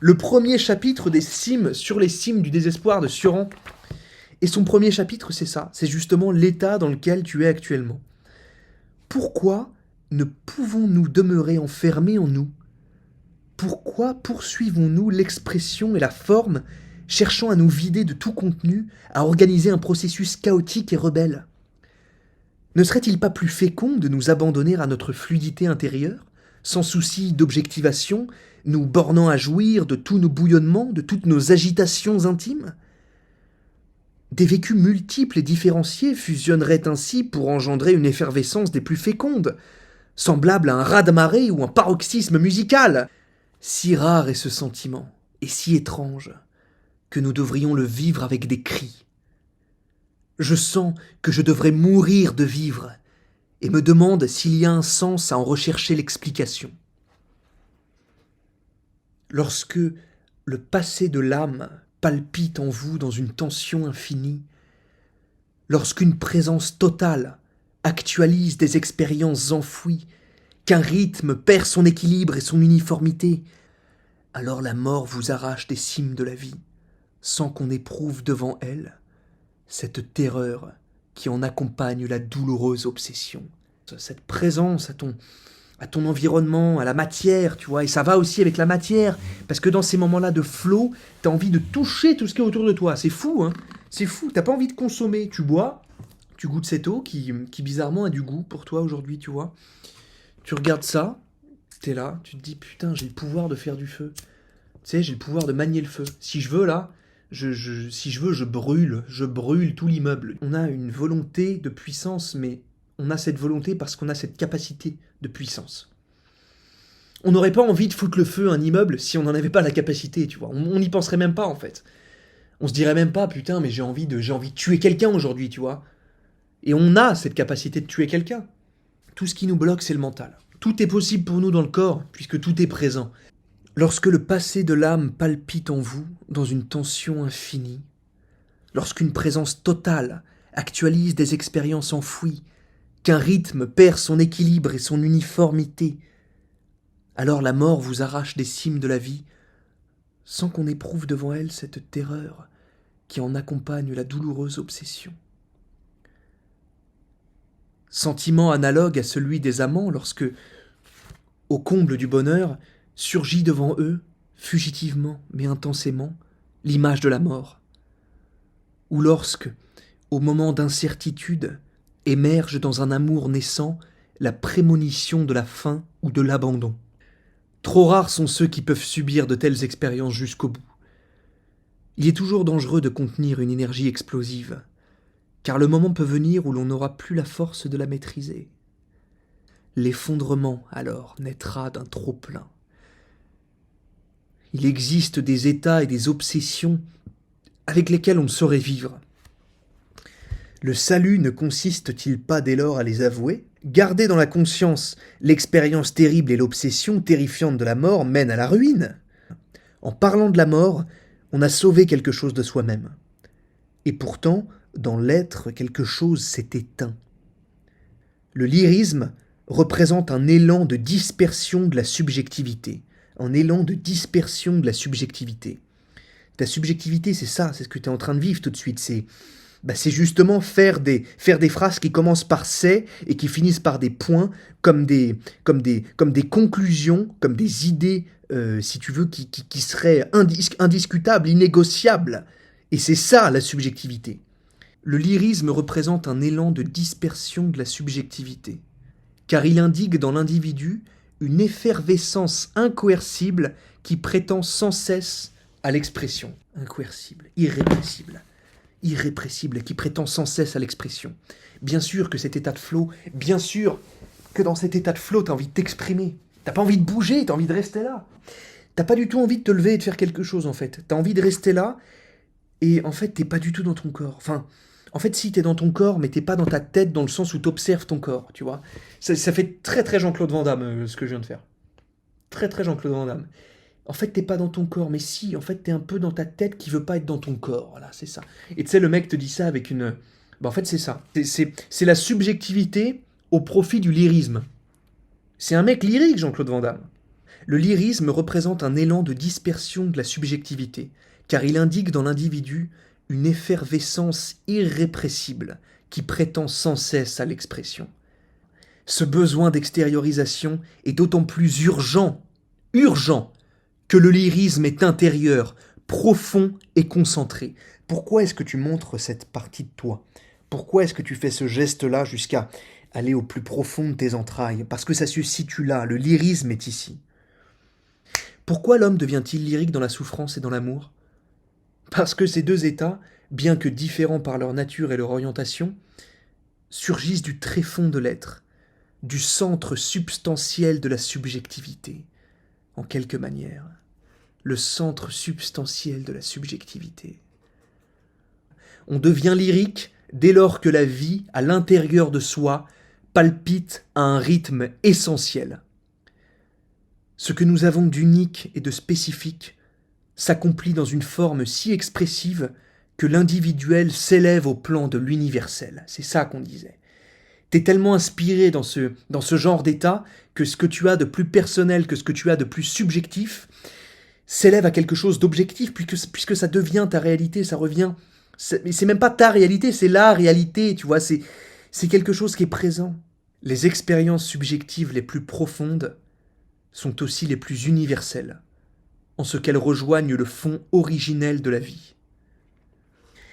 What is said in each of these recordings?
le premier chapitre des cimes sur les cimes du désespoir de Sioran. Et son premier chapitre, c'est ça, c'est justement l'état dans lequel tu es actuellement. Pourquoi ne pouvons-nous demeurer enfermés en nous? Pourquoi poursuivons-nous l'expression et la forme, cherchant à nous vider de tout contenu, à organiser un processus chaotique et rebelle? Ne serait-il pas plus fécond de nous abandonner à notre fluidité intérieure, sans souci d'objectivation, nous bornant à jouir de tous nos bouillonnements, de toutes nos agitations intimes? Des vécus multiples et différenciés fusionneraient ainsi pour engendrer une effervescence des plus fécondes, semblable à un raz-de-marée ou un paroxysme musical. Si rare est ce sentiment, et si étrange, que nous devrions le vivre avec des cris. Je sens que je devrais mourir de vivre, et me demande s'il y a un sens à en rechercher l'explication. Lorsque le passé de l'âme palpite en vous dans une tension infinie, lorsqu'une présence totale actualise des expériences enfouies, qu'un rythme perd son équilibre et son uniformité, alors la mort vous arrache des cimes de la vie, sans qu'on éprouve devant elle cette terreur qui en accompagne la douloureuse obsession. Cette présence à ton environnement, à la matière, tu vois, et ça va aussi avec la matière, parce que dans ces moments-là de flow, t'as envie de toucher tout ce qui est autour de toi. C'est fou, hein. C'est fou, t'as pas envie de consommer. Tu bois, tu goûtes cette eau qui bizarrement a du goût pour toi aujourd'hui, tu vois. Tu regardes ça, t'es là, tu te dis putain, j'ai le pouvoir de faire du feu. Tu sais, j'ai le pouvoir de manier le feu. Si je veux là, si je veux, je brûle tout l'immeuble. On a une volonté de puissance, mais on a cette volonté parce qu'on a cette capacité de puissance. On n'aurait pas envie de foutre le feu à un immeuble si on n'en avait pas la capacité, tu vois. On n'y penserait même pas en fait. On se dirait même pas putain, mais j'ai envie de tuer quelqu'un aujourd'hui, tu vois. Et on a cette capacité de tuer quelqu'un. Tout ce qui nous bloque, c'est le mental. Tout est possible pour nous dans le corps, puisque tout est présent. Lorsque le passé de l'âme palpite en vous, dans une tension infinie, lorsqu'une présence totale actualise des expériences enfouies, qu'un rythme perd son équilibre et son uniformité, alors la mort vous arrache des cimes de la vie, sans qu'on éprouve devant elle cette terreur qui en accompagne la douloureuse obsession. Sentiment analogue à celui des amants lorsque, au comble du bonheur, surgit devant eux, fugitivement mais intensément, l'image de la mort. Ou lorsque, au moment d'incertitude, émerge dans un amour naissant la prémonition de la fin ou de l'abandon. Trop rares sont ceux qui peuvent subir de telles expériences jusqu'au bout. Il est toujours dangereux de contenir une énergie explosive, car le moment peut venir où l'on n'aura plus la force de la maîtriser. L'effondrement, alors, naîtra d'un trop-plein. Il existe des états et des obsessions avec lesquels on ne saurait vivre. Le salut ne consiste-t-il pas dès lors à les avouer? Garder dans la conscience l'expérience terrible et l'obsession terrifiante de la mort mène à la ruine. En parlant de la mort, on a sauvé quelque chose de soi-même. Et pourtant, dans l'être, quelque chose s'est éteint. Le lyrisme représente un élan de dispersion de la subjectivité. Un élan de dispersion de la subjectivité. Ta subjectivité, c'est ça, c'est ce que tu es en train de vivre tout de suite. C'est justement faire des phrases qui commencent par c'est et qui finissent par des points, comme des conclusions, comme des idées, si tu veux, qui seraient indiscutables, innégociables. Et c'est ça la subjectivité. Le lyrisme représente un élan de dispersion de la subjectivité, car il indique dans l'individu une effervescence incoercible qui prétend sans cesse à l'expression. Incoercible, irrépressible, qui prétend sans cesse à l'expression. Bien sûr que cet état de flow, bien sûr que dans cet état de flow, t'as envie de t'exprimer. T'as pas envie de bouger, t'as envie de rester là. T'as pas du tout envie de te lever et de faire quelque chose, en fait. T'as envie de rester là, et en fait, t'es pas du tout dans ton corps. Enfin, en fait, si, t'es dans ton corps, mais t'es pas dans ta tête, dans le sens où t'observes ton corps, tu vois. Ça fait très très Jean-Claude Van Damme, ce que je viens de faire. Très très Jean-Claude Van Damme. En fait, t'es pas dans ton corps, mais si, en fait, t'es un peu dans ta tête qui veut pas être dans ton corps. Voilà, c'est ça. Et tu sais, le mec te dit ça avec une... en fait, c'est ça. C'est la subjectivité au profit du lyrisme. C'est un mec lyrique, Jean-Claude Van Damme. Le lyrisme représente un élan de dispersion de la subjectivité, car il indique dans l'individu une effervescence irrépressible qui prétend sans cesse à l'expression. Ce besoin d'extériorisation est d'autant plus urgent, que le lyrisme est intérieur, profond et concentré. Pourquoi est-ce que tu montres cette partie de toi? Pourquoi est-ce que tu fais ce geste-là jusqu'à aller au plus profond de tes entrailles? Parce que ça se situe là, le lyrisme est ici. Pourquoi l'homme devient-il lyrique dans la souffrance et dans l'amour? Parce que ces deux états, bien que différents par leur nature et leur orientation, surgissent du tréfonds de l'être, du centre substantiel de la subjectivité, en quelque manière. Le centre substantiel de la subjectivité. On devient lyrique dès lors que la vie, à l'intérieur de soi, palpite à un rythme essentiel. Ce que nous avons d'unique et de spécifique s'accomplit dans une forme si expressive que l'individuel s'élève au plan de l'universel. C'est ça qu'on disait. T'es tellement inspiré dans ce genre d'état que ce que tu as de plus personnel, que ce que tu as de plus subjectif, s'élève à quelque chose d'objectif, puisque ça devient ta réalité, ça revient... C'est même pas ta réalité, c'est la réalité, tu vois, c'est quelque chose qui est présent. Les expériences subjectives les plus profondes sont aussi les plus universelles, en ce qu'elles rejoignent le fond originel de la vie.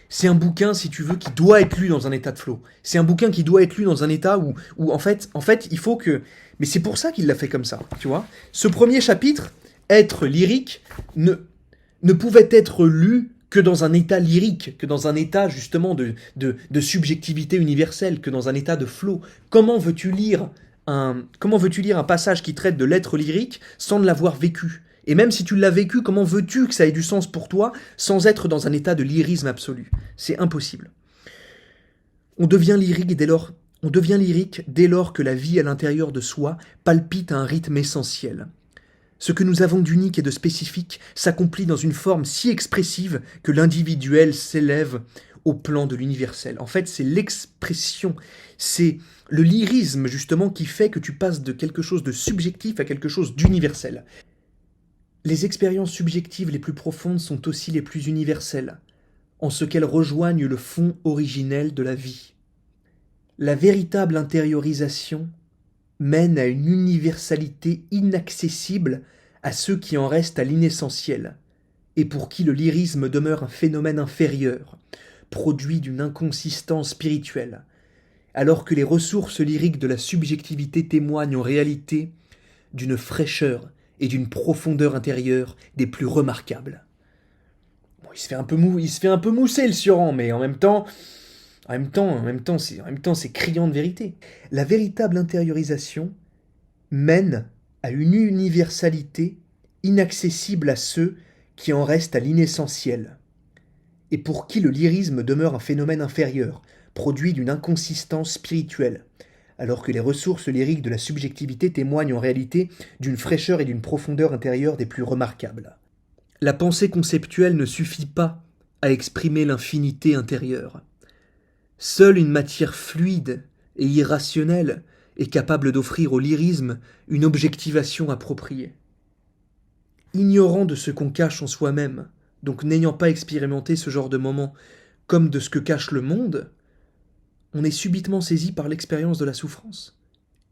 C'est un bouquin, si tu veux, qui doit être lu dans un état de flow. C'est un bouquin qui doit être lu dans un état où en fait, il faut que... Mais c'est pour ça qu'il l'a fait comme ça, tu vois. Ce premier chapitre, être lyrique, ne pouvait être lu que dans un état lyrique, que dans un état justement de subjectivité universelle, que dans un état de flow. Comment veux-tu lire un passage qui traite de l'être lyrique sans ne l'avoir vécu? Et même si tu l'as vécu, comment veux-tu que ça ait du sens pour toi sans être dans un état de lyrisme absolu? C'est impossible. On devient lyrique dès lors que la vie à l'intérieur de soi palpite à un rythme essentiel. Ce que nous avons d'unique et de spécifique s'accomplit dans une forme si expressive que l'individuel s'élève au plan de l'universel. En fait, c'est l'expression, c'est le lyrisme justement qui fait que tu passes de quelque chose de subjectif à quelque chose d'universel. Les expériences subjectives les plus profondes sont aussi les plus universelles, en ce qu'elles rejoignent le fond originel de la vie. La véritable intériorisation mène à une universalité inaccessible à ceux qui en restent à l'inessentiel, et pour qui le lyrisme demeure un phénomène inférieur, produit d'une inconsistance spirituelle, alors que les ressources lyriques de la subjectivité témoignent en réalité d'une fraîcheur et d'une profondeur intérieure des plus remarquables. Bon, il se fait un peu mousser le Sioran, mais en même temps, c'est criant de vérité. La véritable intériorisation mène à une universalité inaccessible à ceux qui en restent à l'inessentiel, et pour qui le lyrisme demeure un phénomène inférieur, produit d'une inconsistance spirituelle, alors que les ressources lyriques de la subjectivité témoignent en réalité d'une fraîcheur et d'une profondeur intérieure des plus remarquables. La pensée conceptuelle ne suffit pas à exprimer l'infinité intérieure. Seule une matière fluide et irrationnelle est capable d'offrir au lyrisme une objectivation appropriée. Ignorant de ce qu'on cache en soi-même, donc n'ayant pas expérimenté ce genre de moment comme de ce que cache le monde, on est subitement saisi par l'expérience de la souffrance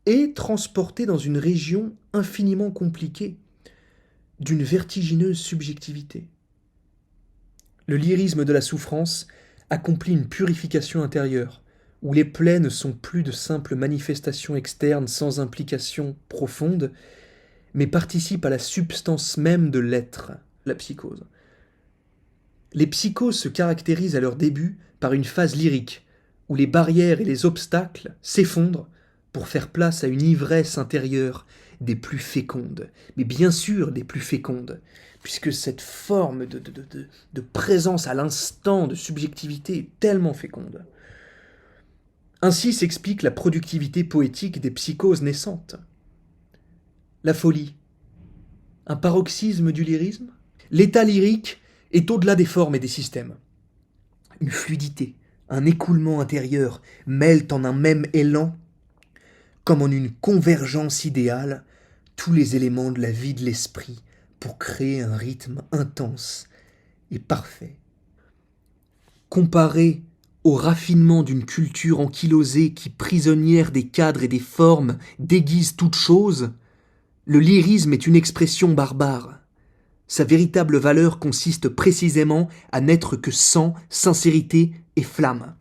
et transporté dans une région infiniment compliquée, d'une vertigineuse subjectivité. Le lyrisme de la souffrance accomplit une purification intérieure, où les plaies ne sont plus de simples manifestations externes sans implication profonde, mais participent à la substance même de l'être, la psychose. Les psychoses se caractérisent à leur début par une phase lyrique, où les barrières et les obstacles s'effondrent pour faire place à une ivresse intérieure des plus fécondes, mais bien sûr des plus fécondes, puisque cette forme de présence à l'instant, de subjectivité est tellement féconde. Ainsi s'explique la productivité poétique des psychoses naissantes. La folie, un paroxysme du lyrisme? L'état lyrique est au-delà des formes et des systèmes. Une fluidité, un écoulement intérieur mêlent en un même élan, comme en une convergence idéale, tous les éléments de la vie de l'esprit pour créer un rythme intense et parfait. Comparé au raffinement d'une culture ankylosée qui, prisonnière des cadres et des formes, déguise toute chose, le lyrisme est une expression barbare. Sa véritable valeur consiste précisément à n'être que sang, sincérité et flamme.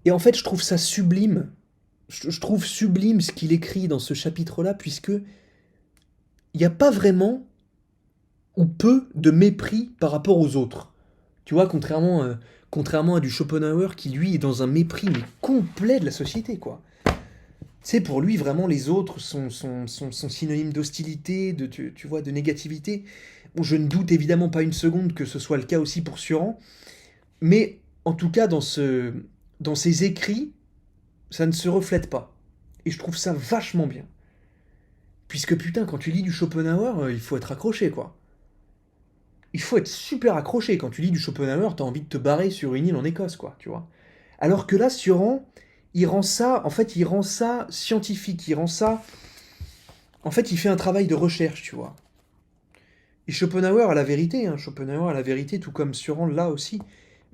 Et en fait, je trouve ça sublime. Je trouve sublime ce qu'il écrit dans ce chapitre-là, puisque il n'y a pas vraiment ou peu de mépris par rapport aux autres. Tu vois, contrairement à du Schopenhauer qui, lui, est dans un mépris mais complet de la société, quoi. Tu sais, pour lui, vraiment, les autres sont synonymes d'hostilité, tu vois, de négativité. Bon, je ne doute évidemment pas une seconde que ce soit le cas aussi pour Suran, mais en tout cas, dans ses écrits, ça ne se reflète pas. Et je trouve ça vachement bien. Puisque putain, quand tu lis du Schopenhauer, il faut être accroché, quoi. Il faut être super accroché. Quand tu lis du Schopenhauer, t'as envie de te barrer sur une île en Écosse, quoi, tu vois. Alors que là, Suran, il rend ça scientifique, il rend ça... En fait, il fait un travail de recherche, tu vois. Et Schopenhauer a la vérité, Schopenhauer a la vérité, tout comme Suran là aussi.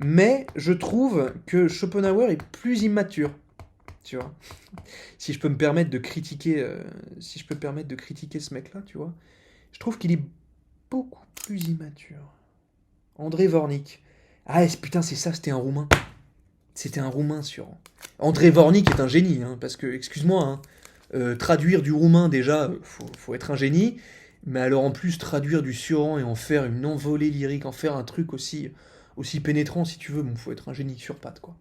Mais je trouve que Schopenhauer est plus immature, tu vois. Si je peux me permettre de critiquer, ce mec-là, tu vois. Je trouve qu'il est beaucoup plus immature. André Vornik. Ah putain, c'est ça, c'était un Roumain. C'était un Roumain, Suran. André Vornik est un génie, parce que, excuse-moi, traduire du roumain, déjà, faut être un génie, mais alors en plus, traduire du Suran et en faire une envolée lyrique, en faire un truc aussi pénétrant, si tu veux, bon, faut être un génie sur pattes, quoi.